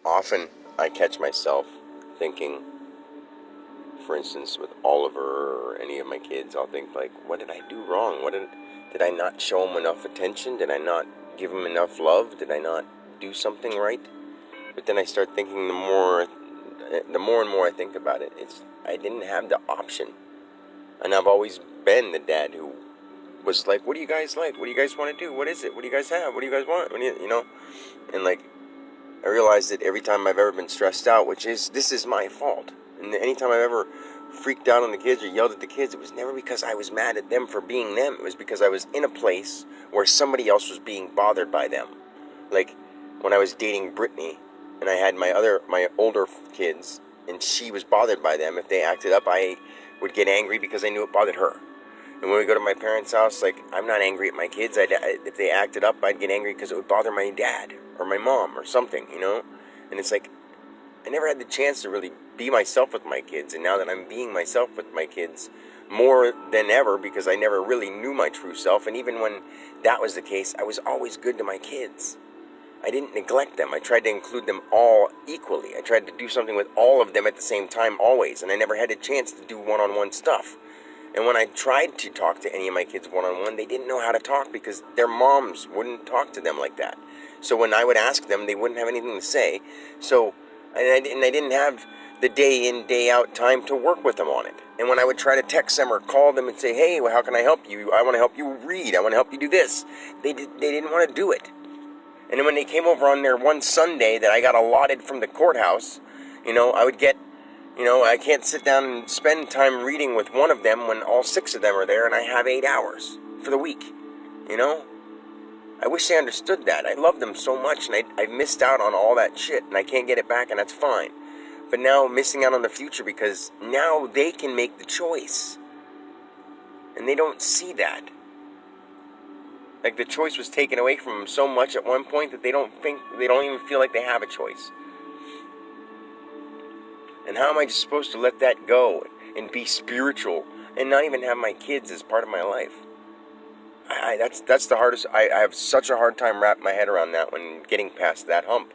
Often I catch myself thinking, for instance, with Oliver or any of my kids, I'll think like, what did I do wrong? Did I not show them enough attention? Did I not give them enough love? Did I not do something right? But then I start thinking the more and more I think about it, I didn't have the option. And I've always been the dad who was like, what do you guys like? What do you guys want to do? What is it? What do you guys have? What do you guys want? And like, I realized that every time I've ever been stressed out, this is my fault. And anytime I've ever freaked out on the kids or yelled at the kids, it was never because I was mad at them for being them. It was because I was in a place where somebody else was being bothered by them. Like when I was dating Brittany and I had my older kids and she was bothered by them. If they acted up, I would get angry because I knew it bothered her. And when we go to my parents' house, like, I'm not angry at my kids. If they acted up, I'd get angry because it would bother my dad or my mom or something, And it's like, I never had the chance to really be myself with my kids. And now that I'm being myself with my kids more than ever, because I never really knew my true self. And even when that was the case, I was always good to my kids. I didn't neglect them. I tried to include them all equally. I tried to do something with all of them at the same time always. And I never had a chance to do one-on-one stuff. And when I tried to talk to any of my kids one-on-one, they didn't know how to talk because their moms wouldn't talk to them like that. So when I would ask them, they wouldn't have anything to say. And I didn't have the day in, day out time to work with them on it. And when I would try to text them or call them and say, hey, well, how can I help you? I want to help you read. I want to help you do this. They didn't want to do it. And then when they came over on their one Sunday that I got allotted from the courthouse, I would get, I can't sit down and spend time reading with one of them when all 6 of them are there and I have 8 hours for the week, I wish they understood that. I love them so much and I missed out on all that shit and I can't get it back and that's fine. But now I'm missing out on the future because now they can make the choice. And they don't see that. Like the choice was taken away from them so much at one point that they don't even feel like they have a choice. And how am I just supposed to let that go and be spiritual and not even have my kids as part of my life? That's the hardest. I have such a hard time wrapping my head around that one, getting past that hump.